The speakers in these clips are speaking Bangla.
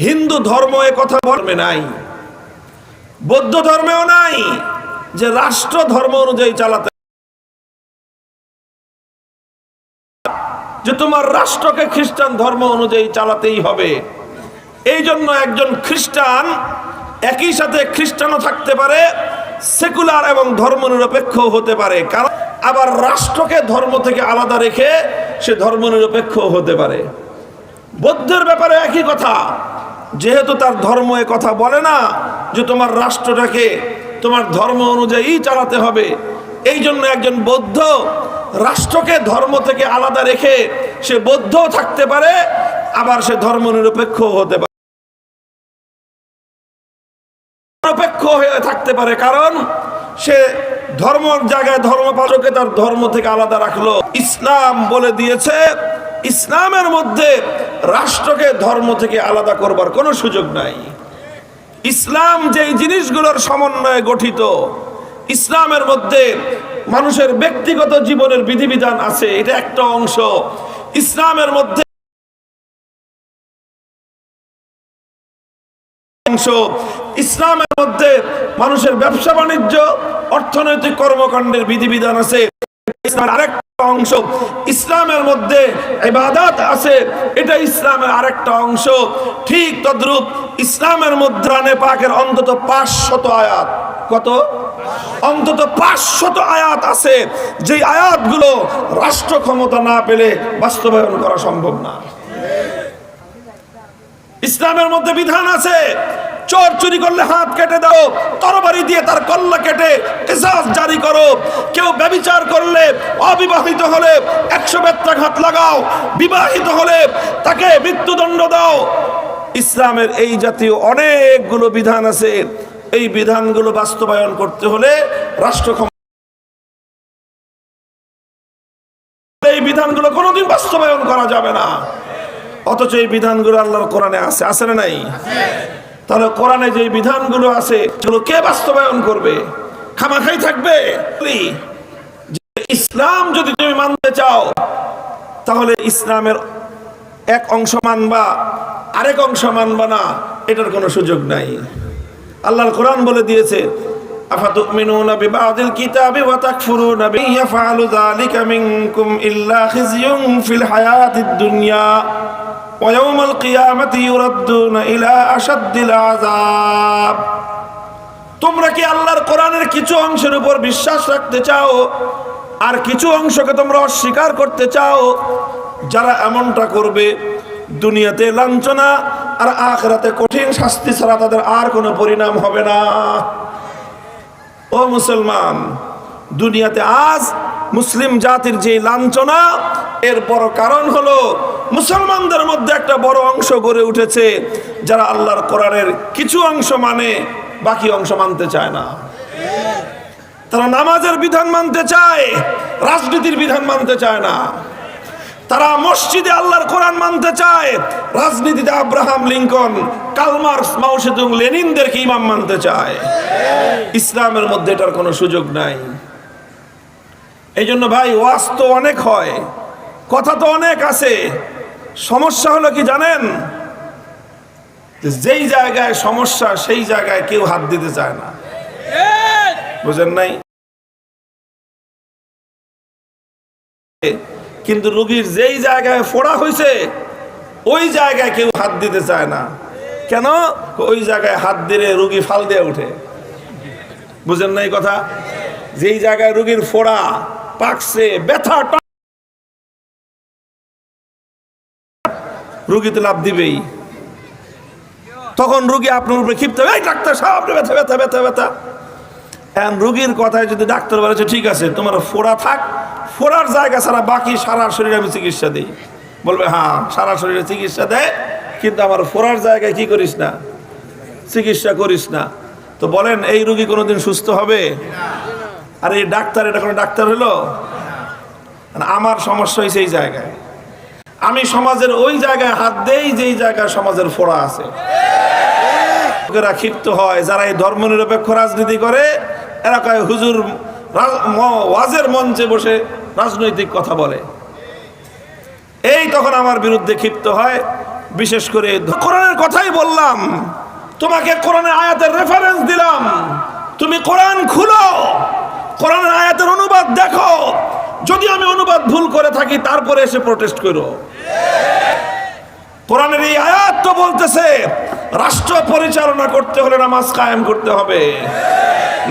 হিন্দু ধর্ম এ কথা বলবে নাই, বৌদ্ধ ধর্মেও নাই যে রাষ্ট্র ধর্ম অনুযায়ী চালাতে, যে তোমার রাষ্ট্রকে খ্রিস্টান ধর্ম অনুযায়ী চালাতেই হবে। এই জন্য একজন খ্রিস্টান একই সাথে খ্রিস্টানও থাকতে পারে, সেকুলার এবং ধর্মনিরপেক্ষ হতে পারে, কারণ আবার রাষ্ট্রকে ধর্ম থেকে আলাদা রেখে সে ধর্মনিরপেক্ষ হতে পারে। বৌদ্ধের ব্যাপারে একই কথা, যেহেতু তার ধর্ম এ কথা বলে না যে তোমার রাষ্ট্রটাকে তোমার ধর্ম অনুযায়ী চালাতে হবে, এই জন্য একজন বৌদ্ধ রাষ্ট্রকে ধর্ম থেকে আলাদা রেখে সে বৌদ্ধও থাকতে পারে, আবার সে ধর্মনিরপেক্ষ হতে পারে, নিরপেক্ষ হয়ে থাকতে পারে, কারণ সে ধর্মের জায়গায় ধর্মপালকে তার ধর্ম থেকে আলাদা রাখলো। ইসলাম বলে দিয়েছে ইসলামের মধ্যে রাষ্ট্রকে ধর্ম থেকে আলাদা করবার কোনো সুযোগ নাই। ইসলাম যেই জিনিসগুলোর সমন্বয়ে গঠিত, ইসলামের মধ্যে মানুষের ব্যক্তিগত জীবনের বিধিবিধান আছে, এটা একটা অংশ। ইসলামের মধ্যে ইসলামের মধ্যে মানুষের ব্যবসা বাণিজ্য অর্থনৈতিক কর্মকাণ্ডের বিধিবিধান আছে, আরেকটা অংশ। ইসলামের মধ্যে ইবাদত আছে, এটা ইসলামের আরেকটা অংশ। ঠিক তদ্রূপ ইসলামের মধ্যে কোরআনে পাকের অন্তত 500 আয়াত, কত? অন্তত 500 আয়াত আছে, যে আয়াতগুলো রাষ্ট্র ক্ষমতা না পেলে বাস্তবায়ন করা সম্ভব না। ইসলামের মধ্যে বিধান আছে, চোর চুরি করলে হাত কেটে দাও, তরবারি দিয়ে তার কল্লা কেটে কিসাস জারি করো। কেউ ব্যভিচার করলে, অবিবাহিত হলে 100 বেত্রাঘাত লাগাও, বিবাহিত হলে তাকে মৃত্যুদণ্ড দাও। ইসলামের এই জাতীয় অনেকগুলো বিধান আছে, এই বিধানগুলো বাস্তবায়ন করতে হলে রাষ্ট্র ক্ষমতা, এই বিধানগুলো কোনোদিন বাস্তবায়ন করা যাবে না। অথচ এই বিধানগুলো আল্লাহর কোরআনে আছে, আছে না নাই? তাহলে কোরআনে যে বিধানগুলো আছে সেগুলো কে বাস্তবায়ন করবে? খামাখাই থাকবে? ইসলাম যদি তুমি মানতে চাও তাহলে ইসলামের এক অংশ মানবা, আরেক অংশ মানবা না, এটার কোনো সুযোগ নাই। আল্লাহর কোরআন বলে দিয়েছে, আফাতুমিনুনা বিবাদিল কিতাবি ওয়া তাকফুরুনা বিহি ইয়াফআলু যালিকা মিনকুম ইল্লা খিজয়ুন ফিল হায়াতিদ দুনিয়া ওয়া ইয়াউমাল কিয়ামাতি ইউরাদ্দুনা ইলা আশাদ্দিল আযাব। তোমরা কি আল্লাহর কোরআনের কিছু অংশের উপর বিশ্বাস রাখতে চাও আর কিছু অংশকে তোমরা অস্বীকার করতে চাও? যারা এমনটা করবে দুনিয়াতে লাঞ্ছনা আর আখিরাতে কঠিন শাস্তি ছাড়া তাদের আর কোনো পরিণাম হবে না। ও মুসলমান, দুনিয়াতে আজ মুসলিম জাতির যে লাঞ্ছনা, এর বড় কারণ হলো মুসলমানদের মধ্যে একটা বড় অংশ গড়ে উঠেছে যারা আল্লাহর কোরআনের কিছু অংশ মানে, বাকি অংশ মানতে চায় না। তারা নামাজের বিধান মানতে চায়, রাজনীতির বিধান মানতে চায় না। তারা মসজিদে আল্লাহর কোরআন মানতে চায়, রাজনীতিতে আব্রাহাম লিঙ্কন, কার্ল মার্কস, মাও সেতুং, লেনিনদেরকে ইমাম মানতে চায়। ইসলামের মধ্যে এটার কোনো সুযোগ নাই। এই জন্য ভাই, ওয়াজ তো অনেক হয়, কথা তো অনেক আছে, সমস্যা হলো কি জানেন? যেই জায়গায় সমস্যা সেই জায়গায় কেউ হাত দিতে চায় না, বুঝেন নাই? কিন্তু রোগীর যেই জায়গায় ফোড়া হয়েছে ওই জায়গায় কেউ হাত দিতে চায় না। কেন? ওই জায়গায় হাত দিলে রোগী ফাল দিয়ে উঠে, বুঝেন নাই কথা? যেই জায়গায় রোগীর ফোড়া পাকছে, ব্যথা, রোগী তো লাভ দিবেই। তখন রোগী আপনার উপরে ক্ষিপ্ত, এই ডাক্তার সাহেব ব্যথা ব্যথা ব্যথা ব্যথা। রোগীর কথায় যদি ডাক্তার বলেছে ঠিক আছে তোমার ফোড়া থাক, ফোড়ার জায়গা ছাড়া বাকি সারা শরীরে আমি চিকিৎসা দিই, বলবে হ্যাঁ সারা শরীরে চিকিৎসা দেয়, কিন্তু আমার ফোড়ার জায়গায় কি করিস না, চিকিৎসা করিস না। তো বলেন এই রোগী কোনোদিন সুস্থ হবে? আর এই ডাক্তার, এটা কোনো ডাক্তার হলো? আমার সমস্যা হয়েছে এই জায়গায়, আমি সমাজের ওই জায়গায় হাত দেই যেই জায়গায় সমাজের ফোড়া আছে। লোকেরা ক্ষিপ্ত হয়, যারা এই ধর্মনিরপেক্ষ রাজনীতি করে, এরা কয় হুজুর ওয়াজের মঞ্চে বসে রাজনৈতিক কথা বলে। এই তখন আমার বিরুদ্ধে ক্ষিপ্ত হয়, বিশেষ করে কোরআনের কথাই বললাম, তোমাকে কোরআনের আয়াতের রেফারেন্স দিলাম, তুমি কোরআন খুলো, কোরআনের আয়াতের অনুবাদ দেখো, যদি আমি অনুবাদ ভুল করে থাকি তারপরে এসে প্রোটেস্ট করো। কোরআনের এই আয়াত তো বলতেছে রাষ্ট্র পরিচালনা করতে হলে নামাজ কায়েম করতে হবে।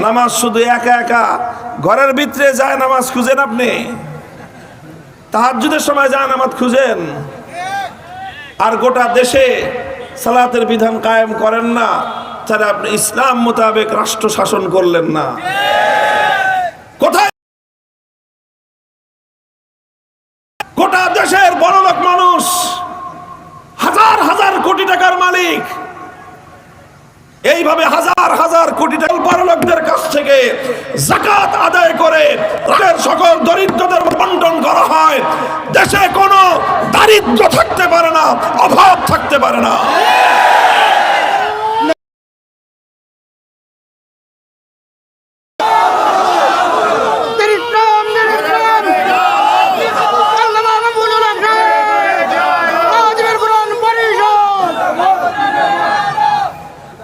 নামাজ শুধু একা একা ঘরের ভিতরে যায় নামাজ খুঁজেন, আপনি তাহাজ্জুদের সময় যায় নামাজ খুঁজেন, আর গোটা দেশে সালাতের বিধান কায়েম করেন না, তাহলে আপনি ইসলাম মোতাবেক রাষ্ট্র শাসন করলেন না। কোথায় গোটা দেশের বড়লোক মানুষ, হাজার হাজার কোটি টাকার মালিক, এইভাবে হাজার হাজার কোটি টাকা বড়লোকদের কাছ থেকে যাকাত আদায় করে রাষ্ট্রের সকল দরিদ্রদের বন্টন করা হয়। দেশে কোনো দারিদ্র থাকতে পারে না, অভাব থাকতে পারে না।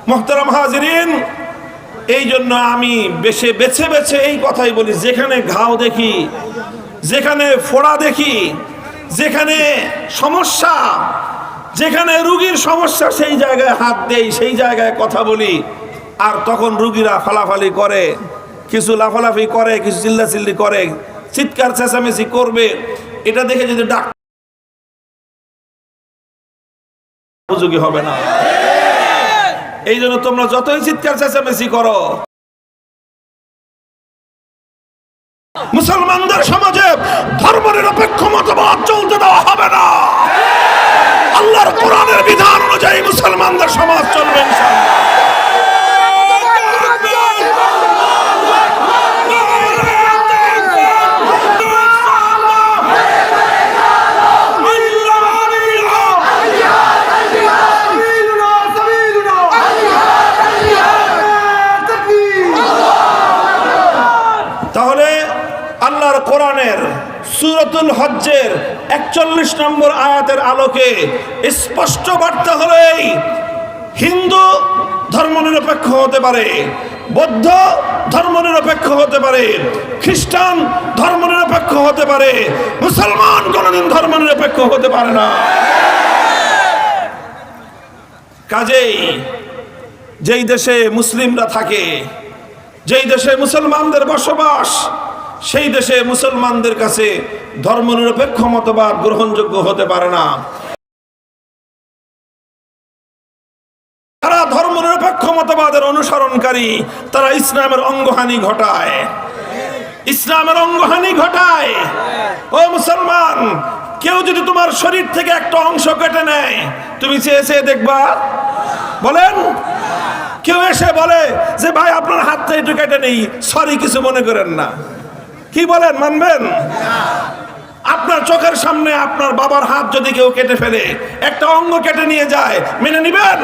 মুহতারাম হাজিরিন, এই জন্য আমি বেছে বেছে এই কথাই বলি, যেখানে ঘাও দেখি, যেখানে ফোড়া দেখি, যেখানে সমস্যা, যেখানে রুগীর সমস্যা, সেই জায়গায় হাত দেই, সেই জায়গায় কথা বলি। আর তখন রুগীরা ফালাফালি করে, কিছু লাফালাফি করে, কিছু চিল্লাচিল্লি করে, চিৎকার চেঁচামেচি করবে, এটা দেখে যদি ডাক্তার উপযোগী হবে না। এই জন্য তোমরা যতই চিৎকার চেঁচামেচি করো, মুসলমানদের সমাজে ধর্ম নিরপেক্ষ মতবাদ চলতে দেওয়া হবে না। আল্লাহর কোরআনের বিধান অনুযায়ী মুসলমানদের সমাজ চলবে ইনশাআল্লাহ। তাহলে আল্লাহর কোরআনের সূরাতুল হজ্জের ৪১ নম্বর আয়াতের আলোকে স্পষ্ট বার্তা হলো এই: হিন্দু ধর্মনিরপেক্ষ হতে পারে, বৌদ্ধ ধর্মনিরপেক্ষ হতে পারে, খ্রিস্টান ধর্মনিরপেক্ষ হতে পারে, মুসলমান কোনদিন ধর্মনিরপেক্ষ হতে পারে না। কাজেই যেই দেশে মুসলিমরা থাকে, যেই দেশে মুসলমানদের বসবাস, সেই দেশে মুসলমানদের কাছে ধর্মনিরপেক্ষ মতবাদ গ্রহণযোগ্য হতে পারে না। তারা ধর্মনিরপেক্ষ মতবাদের অনুসরণকারী, তারা ইসলামের অঙ্গহানি ঘটায়, ইসলামের অঙ্গহানি ঘটায়। ও মুসলমান, কেউ যদি তোমার শরীর থেকে একটা অংশ কেটে নেয়, তুমি চেয়ে চেয়ে দেখবা? বলেন। কেউ এসে বলে যে ভাই আপনার হাতটা একটু কেটে নেই, সরি কিছু মনে করেন না, কি বলেন, মানবেন? আপনার চোখের সামনে আপনার বাবার হাত যদি কেউ কেটে ফেলে, একটা অঙ্গ কেটে নিয়ে যায়, মেনে নিবেন?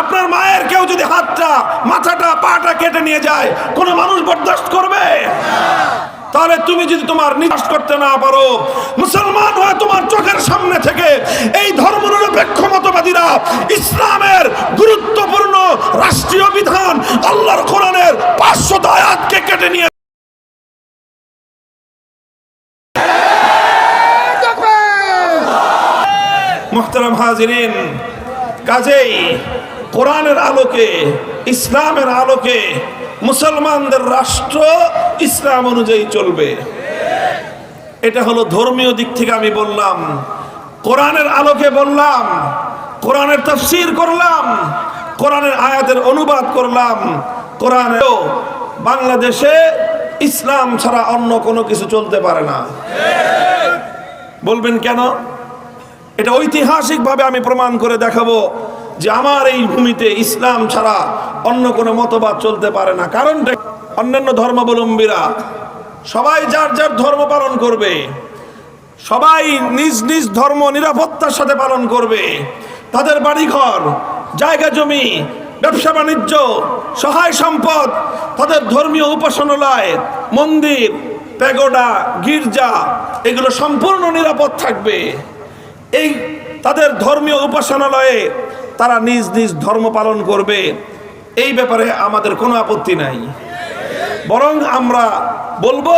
আপনার মায়ের কেউ যদি হাতটা, মাথাটা, পাটা কেটে নিয়ে যায়, কোন মানুষ বরদাস্ত করবে? তাহলে তুমি যদি তোমার নিরাশ করতে না পারো, মুসলমান হয়ে তোমার চোখের সামনে থেকে এই ধর্মনিরপেক্ষ মতবাদীরা ইসলামের গুরুত্বপূর্ণ রাষ্ট্রীয় বিধান আল্লাহর কোরআনের ৫০০ আয়াতকে কেটে নিয়ে, মুহতারাম হাজিরিন, কাজেই কোরআনের আলোকে, ইসলামের আলোকে মুসলমানদের রাষ্ট্র ইসলাম অনুযায়ী চলবে। এটা হলো ধর্মীয় দিক থেকে আমি বললাম, কোরআনের আলোকে বললাম, কোরআনের তাফসীর করলাম, কোরআনের আয়াতের অনুবাদ করলাম। কোরআনেও বাংলাদেশে ইসলাম ছাড়া অন্য কোনো কিছু চলতে পারে না। বলবেন কেন? এটা ঐতিহাসিকভাবে আমি প্রমাণ করে দেখাবো যে আমার এই ভূমিতে ইসলাম ছাড়া অন্য কোনো মতবাদ চলতে পারে না। কারণটা, অন্যান্য ধর্মাবলম্বীরা সবাই যার যার ধর্ম পালন করবে, সবাই নিজ নিজ ধর্ম নিরাপত্তার সাথে পালন করবে। তাদের বাড়িঘর, জায়গা জমি, ব্যবসা বাণিজ্য, সহায় সম্পদ, তাদের ধর্মীয় উপাসনালয়, মন্দির, প্যাগোডা, গির্জা, এগুলো সম্পূর্ণ নিরাপদ থাকবে। এই তাদের ধর্মীয় উপাসনালয়ে তারা নিজ নিজ ধর্ম পালন করবে, এই ব্যাপারে আমাদের কোনো আপত্তি নাই। বরং আমরা বলবো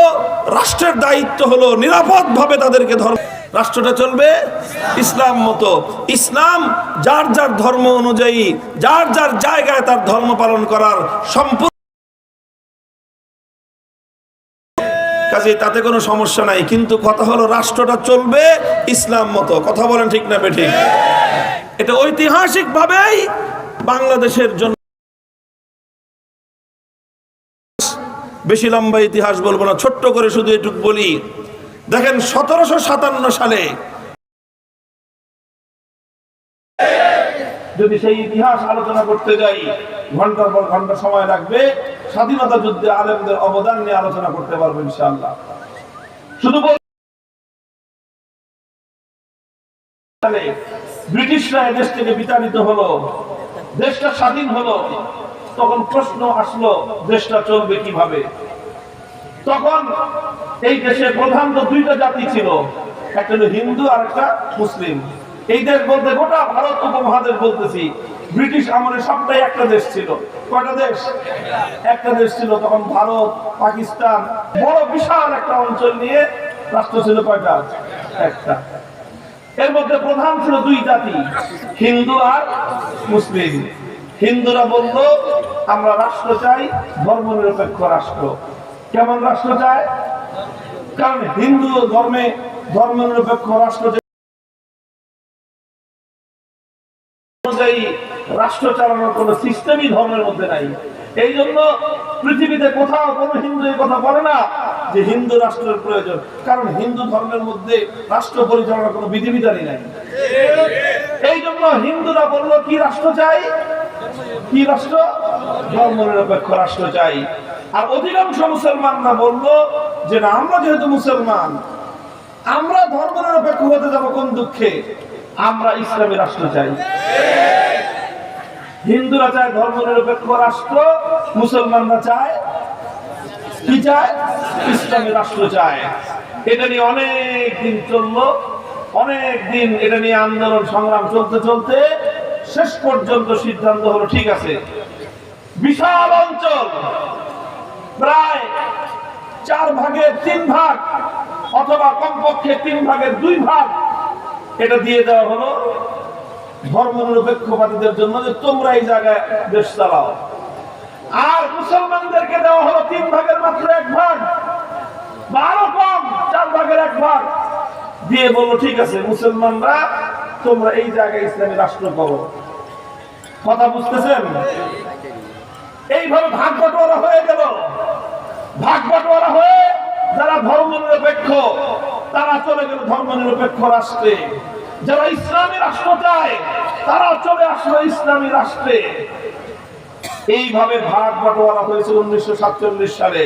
রাষ্ট্রের দায়িত্ব হলো নিরাপদভাবে তাদেরকে রাষ্ট্রটা চলবে ইসলাম মতো। ইসলাম যার যার ধর্ম অনুযায়ী যার যার জায়গায় তার ধর্ম পালন করার সম্পূর্ণ, কাজে তাতে কোনো সমস্যা নাই। কিন্তু কথা হলো রাষ্ট্রটা চলবে ইসলাম মতো। কথা বলেন ঠিক না বেঠিক? এটা ঐতিহাসিকভাবেই বাংলাদেশের জন্য, বেশি লম্বা ইতিহাস বলবো না, ছোট্ট করে শুধু এটুকু বলি। দেখেন 1757 সালে, যদি সেই ইতিহাস আলোচনা করতে যাই ঘন্টার পর ঘন্টা সময় লাগবে। স্বাধীনতা যুদ্ধে আলেমদের অবদান নিয়ে আলোচনা করতে পারবো ইনশাআল্লাহ। শুধু ব্রিটিশরা দেশ থেকে বিতাড়িত হলো, দেশটা স্বাধীন হলো, তখন প্রশ্ন আসলো দেশটা চলবে কিভাবে। তখন এই দেশে প্রধানত দুইটা জাতি ছিল, একটা হলো হিন্দু আর একটা মুসলিম। এই দেশ বলতে গোটা ভারত উপমহাদেশ বলতেছি, ব্রিটিশ আমলে সবটাই একটা দেশ ছিল। কয়টা দেশ? একটা দেশ ছিল। তখন ভারত, পাকিস্তান, বড় বিশাল একটা অঞ্চল নিয়ে রাষ্ট্র ছিল। কয়টা? একটা। এর মধ্যে প্রধান ছিল দুই জাতি, হিন্দু আর মুসলিম। হিন্দুরা বলল আমরা রাষ্ট্র চাই, ধর্মনিরপেক্ষ রাষ্ট্র। কেমন রাষ্ট্র চায়? কারণ হিন্দু ধর্মে ধর্মনিরপেক্ষ রাষ্ট্র অনুযায়ী রাষ্ট্র চালানোর কোন সিস্টেমই ধর্মের মধ্যে নাই। এই জন্য পৃথিবীতে কোথাও কোন হিন্দু এই কথা বলে না যে হিন্দু রাষ্ট্রের প্রয়োজন, কারণ হিন্দু ধর্মের মধ্যে রাষ্ট্র পরিচালনার কোন বিধিবিধানই নাই। এই জন্য হিন্দুরা বললো কি রাষ্ট্র চাই? কি রাষ্ট্র? ধর্মনিরপেক্ষ রাষ্ট্র চাই। আর অধিকাংশ মুসলমানরা বললো যে না, আমরা যেহেতু মুসলমান, আমরা ধর্মনিরপেক্ষ হতে যাবো কোন দুঃখে, আমরা ইসলামী রাষ্ট্র চাই। হিন্দুরা চায় ধর্মনিরপেক্ষ রাষ্ট্র, মুসলমানরা চায় কি চায়? ইসলামী রাষ্ট্র চায়। এটা নিয়ে অনেক দিন চললো, অনেক দিন এটা নিয়ে আন্দোলন সংগ্রাম চলতে চলতে শেষ পর্যন্ত সিদ্ধান্ত হলো ঠিক আছে, বিশাল অঞ্চল প্রায় 4 ভাগের 3 ভাগ অথবা কমপক্ষে 3 ভাগের 2 ভাগ এটা দিয়ে দেওয়া হলো ধর্মনিরপেক্ষবাদীদের জন্য, যে তোমরা এই জায়গায় দেশ চালাও। আর মুসলমানদেরকে দেওয়া হলো 3 ভাগের মাত্র 1 ভাগ, বা আরো কম 4 ভাগের 1 ভাগ দিয়ে বললো ঠিক আছে মুসলমানরা তোমরা এই জায়গায় ইসলামী রাষ্ট্র করো। কথা বুঝতেছেন? এইভাবে ভাগ বটোয়ারা হয়ে গেল। ভাগ বটোয়ারা হয়ে যারা ধর্মনিরপেক্ষ তারা চলে গেল ধর্মনিরপেক্ষ রাষ্ট্রে, যারা ইসলামী রাষ্ট্র চায় তারা চলে আসলো ইসলামী রাষ্ট্রে। এইভাবে ভাগ বটোয়ারা হয়েছে 1947 সালে।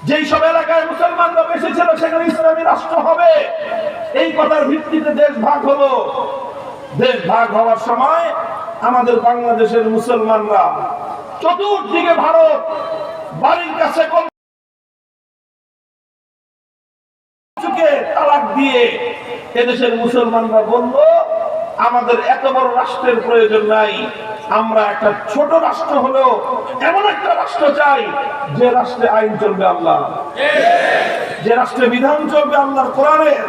যেই সব এলাকায় মুসলমানরা বেশি ছিল সেখানে ইসলামী রাষ্ট্র হবে, এই কথার ভিত্তিতে দেশ ভাগ হলো। দেশ ভাগ হওয়ার সময় আমাদের বাংলাদেশের মুসলমানরা চতুর্দিকে ভারত, বাড়ির কাছে তালাক দিয়ে এদেশের মুসলমানরা বলল আমাদের এত বড় রাষ্ট্রের প্রয়োজন নাই, আমরা একটা ছোট রাষ্ট্র হলেও এমন একটা রাষ্ট্র চাই যে রাষ্ট্রে আইন চলবে আল্লাহ, যে রাষ্ট্রে বিধান চলবে আল্লাহর কোরআনের।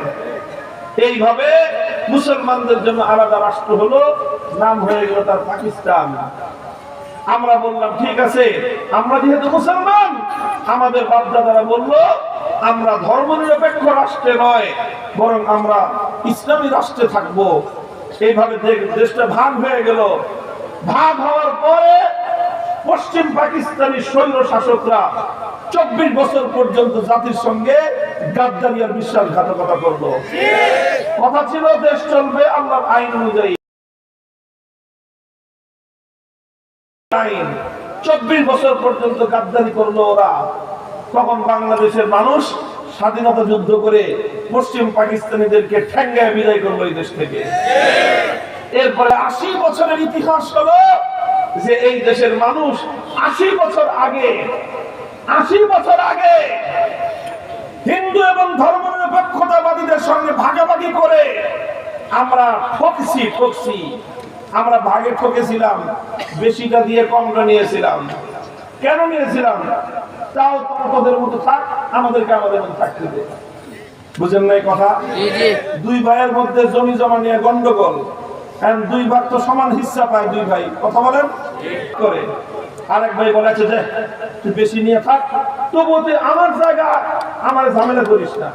এইভাবে মুসলমানদের জন্য আলাদা রাষ্ট্র হলো, নাম হয়ে গেল তার পাকিস্তান। আমরা বললাম ঠিক আছে, আমরা যেহেতু মুসলমান, আমাদের বাপদাদারা বলল আমরা ধর্মনিরপেক্ষ রাষ্ট্রে নয় বরং আমরা ইসলামী রাষ্ট্রে থাকবো। এইভাবে দেশটা ভাগ হয়ে গেল। ভাগ হওয়ার পরে পশ্চিম পাকিস্তানি সৈন্য শাসকরা 24 বছর পর্যন্ত জাতির সঙ্গে গাদ্দারি আর বিশ্বাসঘাতকতা করলো। কথা ছিল দেশ চলবে আল্লাহর আইন অনুযায়ী। 24 বছর পর্যন্ত গাদ্দারি করলো ওরা। তখন বাংলাদেশের মানুষ স্বাধীনতা যুদ্ধ করে পশ্চিম পাকিস্তানিদেরকে ঠ্যাঙ্গায় বিদায় করলো এই দেশ থেকে। এরপরে 80 বছরের ইতিহাস হলো যে এই দেশের মানুষ 80 বছর আগে হিন্দু এবং ধর্মনিরপেক্ষতাবাদীদের সঙ্গে ভাগাভাগি করে আমরা ঠকছি, আমরা ভাগে ঠকেছিলাম, বেশিটা দিয়ে কমটা নিয়েছিলাম। কেন নিয়েছিলাম? তাও তোদের মতো থাক, আমাদেরকে আমাদের মতো থাকতে দে। বুঝেন নাই কথা? দুই ভাইয়ের মধ্যে জমি জমা নিয়ে গন্ডগোল, দুই ভাগ তো সমান হিস্সা পায়, দুই ভাই কথা বলেন করে। আরেক ভাই বলেছে যে তুই বেশি নিয়ে থাক, তবু তুই আমার জায়গা আমার ঝামেলা করিস না,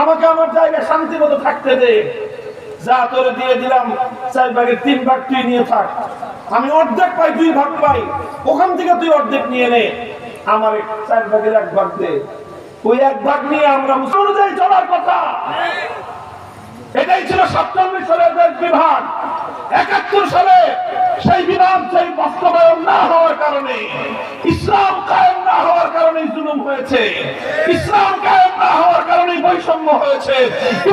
আমাকে আমার জায়গায় শান্তি মতো থাকতে দে। যা তোরে দিয়ে দিলাম 4 ভাগের 3 ভাগ তুই নিয়ে থাক, আমি অর্ধেক পাই, 2 ভাগ পাই, ওখান থেকে তুই অর্ধেক নিয়ে নে, আমার 4 ভাগের 1 ভাগ দে। ওই 1 ভাগ নিয়ে আমরা মুসলিম অনুযায়ী চলার কথা। এটাই ছিল 47 সালের দেশ বিভাগ। 71 সালে সেই বিধান, সেই বাস্তবায়ন না হওয়ার কারণে, ইসলাম কায়েম না হওয়ার কারণে জুলুম হয়েছে, ইসলাম কায়েম না হওয়ার কারণে বৈষম্য হয়েছে,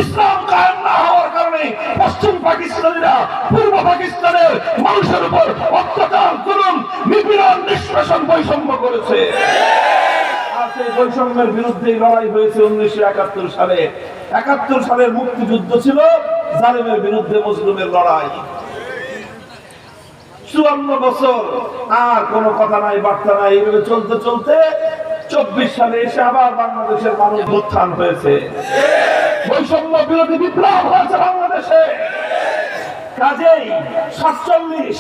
ইসলাম কায়েম না হওয়ার কারণে পশ্চিম পাকিস্তানিরা পূর্ব পাকিস্তানের মানুষের উপর অত্যাচার, জুলুম, নিপীড়ন, নিষ্পেষণ, বৈষম্য করেছে। বৈষম্যের বিরুদ্ধে লড়াই হয়েছে 1971 সালে। 71 সালের মুক্তিযুদ্ধ ছিল জালেমের বিরুদ্ধে মজলুমের লড়াই। 54 বছর আর কোনো কথা নাই, বার্তা নাই, এইভাবে চলতে চলতে 24 সালে এসে আবার বাংলাদেশের মানুষ উত্থান হয়েছে, বৈষম্য বিরোধী বিপ্লব হয়েছে বাংলাদেশে। কাজেই 47,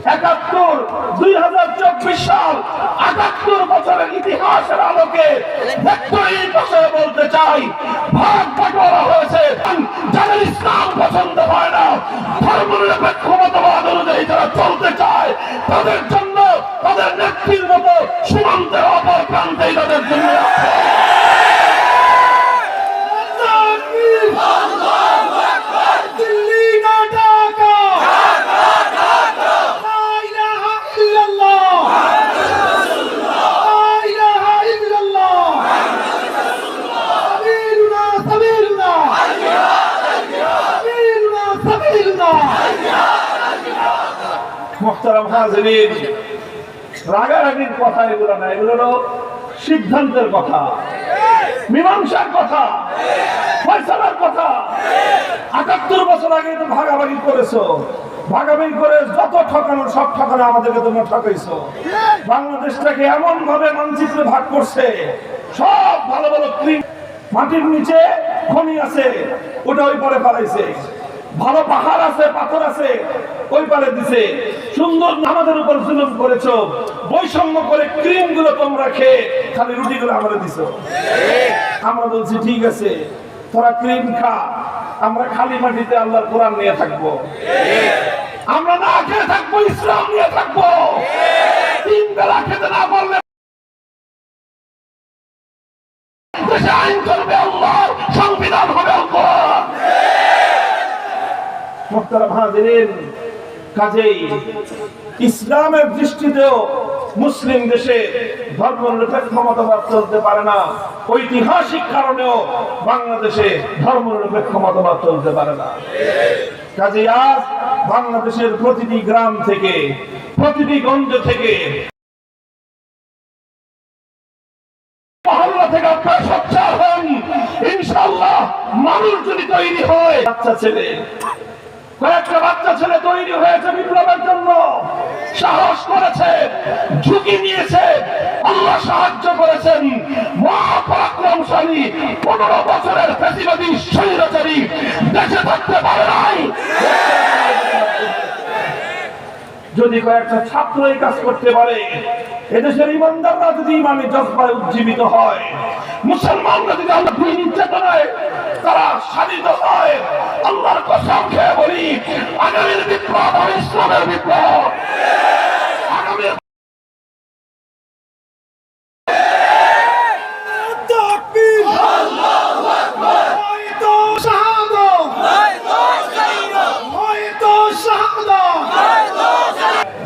71, 2024 সাল 78 বছরের ইতিহাসের আলোকে এই বিষয়ে বলতে চাই, ভাগ বাটোয়ারা হয়েছে। যাদের ইসলাম পছন্দ হয় না, ধর্মনিরপেক্ষ মতবাদ অনুযায়ী যারা চলতে চায়, তাদের জন্য তাদের নেত্রীর মতো সীমান্তের অপর প্রান্তেই তাদের জন্য মুহতারাম হাজিরিন, রাগারাগির কথা এগুলো না, এগুলো হলো সিদ্ধান্তের কথা, মীমাংসার কথা, ফয়সালার কথা। 78 বছর আগে তো ভাগাভাগি করেছো, ভাগাভাগি করে যত ঠকানো সব ঠকানো আমাদেরকে তোমরা ঠকাইছো। বাংলাদেশটাকে এমন ভাবে মানচিত্রে ভাগ করছে, সব ভালো ভালো মাটির নিচে খনি আছে, ওটা ওই পারে ফেলাইছে, ভালো পাহাড় আছে, পাথর আছে, ওই পারে দিছে। সুন্দর আমাদের উপর জুলুম করেছো, বৈষম্য করে ক্রিম গুলো তোমরা খেয়ে খালি রুটি গুলো আমাদের দিছো। আমরা বলছি ঠিক আছে, তোরা ক্রিম খা, আমরা খালি মাটিতে আল্লাহর কোরআন নিয়ে থাকবো, আমরা না খেয়ে থাকবো, ইসলাম নিয়ে থাকবো। 3 বেলা খেতে না পারলে দেশে আইন করবে আল্লাহ, সংবিধান হবে আল্লাহ। মুহতারাম হাজিরিন, কাজেই ইসলামের দৃষ্টিতেও মুসলিম দেশে ধর্মনিরপেক্ষ মতবাদ চলতে পারে না, ঐতিহাসিক কারণেও বাংলাদেশে ধর্মনিরপেক্ষ মতবাদ চলতে পারে না। কাজেই আজ বাংলাদেশের প্রতিটি গ্রাম থেকে, প্রতিটি গঞ্জ থেকে, মহল্লা থেকে আপনারা সোচ্চার হন। ইনশাআল্লাহ মানুষ যদি তৈরি হয়, বাচ্চা ছেলে, কয়েকটা বাচ্চা ছেলে তৈরি হয়েছে বিপ্লবের জন্য, সাহস করেছে, ঝুঁকি নিয়েছে, আল্লাহ সাহায্য করেছেন। মহাপরাক্রমশালী 15 বছরের ফ্যাসিবাদী স্বৈরাচারী দেশে থাকতে পারে নাই। যদি কয়েকটা ছাত্র এই কাজ করতে পারে, এদেশের ইমানদাররা যদি ইমানি জজবায় উজ্জীবিত হয়, মুসলমানরা যদি আল্লাহ দ্বীনি চেতনায় তারা শানিত হয়, আল্লাহর কসম খেয়ে বলি, আগামীর বিপ্লব হবে ইসলামের বিপ্লব। আগামীর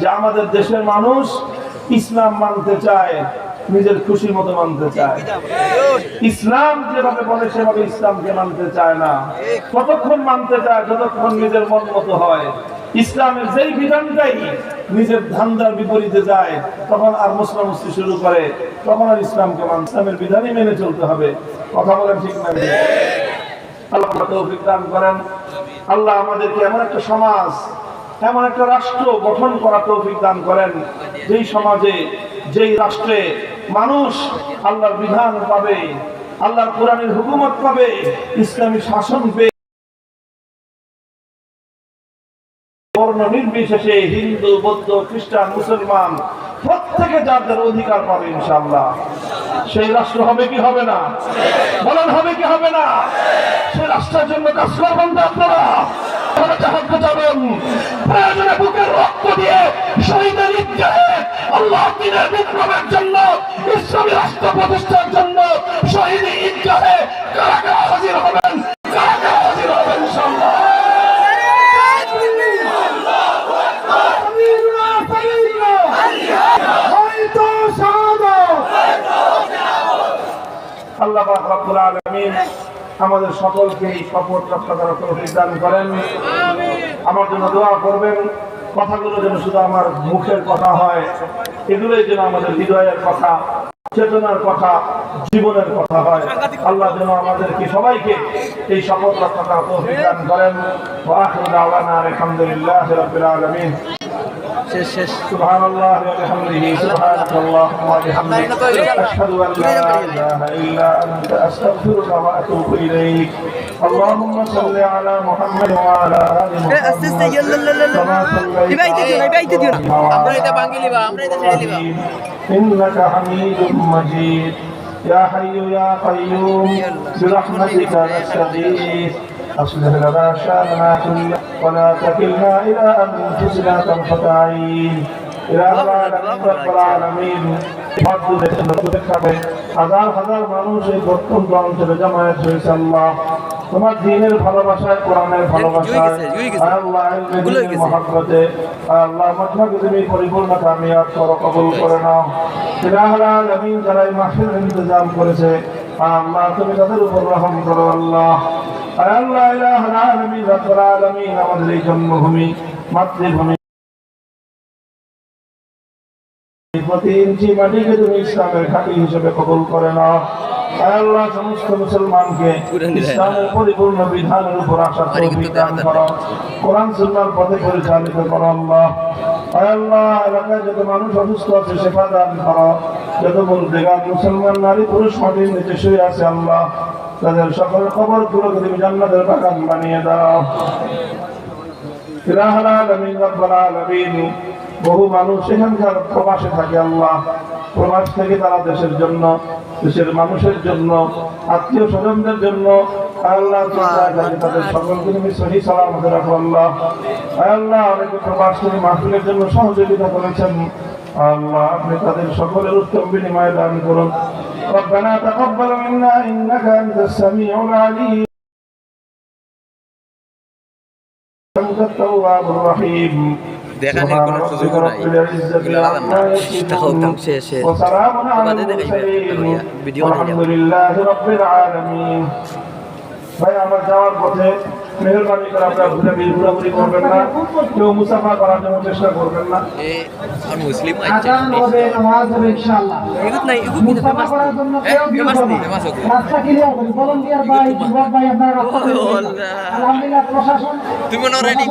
যে আমাদের দেশের মানুষ ইসলাম মানতে চায়, নিজের খুশির মতো মানতে চায়। ইসলাম যেভাবে বলে সেভাবে ইসলামকে মানতে চায় না, ততক্ষণ মানতে চায় যতক্ষণ নিজের মন মতো হয়। ইসলামের যেই বিধানটাই নিজের ধান্দার বিপরীতে যায়, তখন আর মুসলামুসলি শুরু করে, তখন আর ইসলামকে ইসলামের বিধানই মেনে চলতে হবে। কথা বলেন ঠিক না? আল্লাহ তৌফিক দান করেন। আল্লাহ আমাদেরকে এমন একটা সমাজ, এমন একটা রাষ্ট্র গঠন করা তৌফিক দান করেন, যেই সমাজে, যেই রাষ্ট্রে মানুষ আল্লাহর বিধান পাবে, আল্লাহর কোরআনের হুকুমত পাবে, ইসলামী শাসন পেয়ে বর্ণ নির্বিশেষে হিন্দু, বৌদ্ধ, খ্রিস্টান, মুসলমান প্রত্যেকে যার যার অধিকার পাবে ইনশাআল্লাহ। সেই রাষ্ট্র হবে কি হবে না? বলেন হবে কি হবে না? সেই রাষ্ট্রের জন্য কাজ করবেন তো আপনারা? জাহাজে যাবেন, প্রয়োজনে বুকের রক্ত দিয়ে শহীদের ঈদগাহে আল্লাহ দ্বীনের বিপ্লবের জন্য, ইসলামী রাষ্ট্র প্রতিষ্ঠার জন্য শহীদ ঈদগাহে কারা কারা হাজির হবেন, কারা কারা হাজির হবেন ইনশাআল্লাহ। আল্লাহ পাক রব্বুল আলামিন আমাদের সকলকে এই শপথ রক্ষা করার তৌফিক দান করেন। আমার জন্য দোয়া করবেন, কথাগুলো যেন শুধু আমার মুখের কথা হয়, এগুলোই যেন আমাদের হৃদয়ের কথা, চেতনার কথা, জীবনের কথা হয়। আল্লাহ যেন আমাদেরকে সবাইকে এই শপথ রক্ষা করার তৌফিক দান করেন। ওয়া আখিরু দাওয়ানা আলহামদুলিল্লাহি রাব্বিল আলামিন। সুবহানাল্লাহি ওয়া বিহামদিহি, সুবহানাল্লাহি ওয়া বিহামদিহি, আশহাদু আন লা ইলাহা ইল্লা আনতা, আস্তাগফিরুকা ওয়া আতুবু ইলাইক। اللهم صل على محمد وعلى ال محمد انك حميد مجيد يا حي يا قيوم برحمتك نستغيث اصلح لنا شاننا كله ولا تكلنا الى انفسنا طرفة عين يا رب العالمين। হাজার হাজার মানুষ এই প্রত্যন্ত অঞ্চলে জামায়াত হয়েছে আল্লাহ তোমার দ্বীনের ভালোবাসায়, কোরআনের ভালোবাসায়, আল্লাহ ইলমের মহব্বতে, আল্লাহ মজমাকে তুমি পরিপূর্ণ কামিয়াব করো, কবুল করে নাও। ইলাহুল আলামিন যারা এই মাহফিলের ইন্তজাম করেছে আল্লাহ তুমি তাদের উপর রহম করো আল্লাহ। আল্লাহ ইলাহুল আলামিন রব্বুল আলামিন আমাদের এই জন্মভূমি, মাতৃভূমি, প্রতি ইঞ্চি মাটিকে তুমি ইসলামের ঘাঁটি হিসেবে কবুল করে নাও। আল্লাহ সমস্ত মুসলমানকে ইসলামের পরিপূর্ণ বিধানের উপর আসার তৌফিক দান করো, কোরআন সুন্নাহর পথে পরিচালিত করো আল্লাহ। আল্লাহ এলাকায় যত মানুষ অসুস্থ আছে সেবা দান করো, যত মুরদেগান মুসলমান নারী পুরুষ মাটির নিচে শুয়ে আছে আল্লাহ তাদের সকলের কবরগুলোকে তুমি জান্নাতের বাগান বানিয়ে দাও। ইলাহুল আলামিন রব্বুল আলামিন বহু মানুষ সেখানকার প্রবাসে থাকে আল্লাহ, প্রবাস থেকে তারা দেশের জন্য, দেশের মানুষের জন্য, আত্মীয় স্বজনদের জন্য আল্লাহ তাদের সকলকে তুমি সহি সালামতে রাখো আল্লাহ। আল্লাহ অনেকে প্রবাস থেকে মাহফিলের জন্য সহযোগিতা করেছেন আল্লাহ, আপনি তাদের সকলের উত্তম বিনিময় দান করুন। রব্বানা তাকাব্বাল মিন্না ইন্নাকা আনতাস সামিউল আলিম আনতাত তাওয়াবুর রহিম। দেখানোর কোনো সুযোগ নাই, ভাই আমার যাওয়ার পথে মেহরবানি করে আপনারা ঘোরাঘুরি করবেন না, কেউ মুসাফা করার জন্য চেষ্টা করবেন না। আজান হবে, নামাজ হবে ইনশাআল্লাহ। মুসাফা করার জন্য কেউ রাস্তা ক্লিয়ার করুন। ভলান্টিয়ার ভাই, যুবক ভাই আপনারা রাস্তা, আলহামদুলিল্লাহ প্রশাসন তুমি রেডি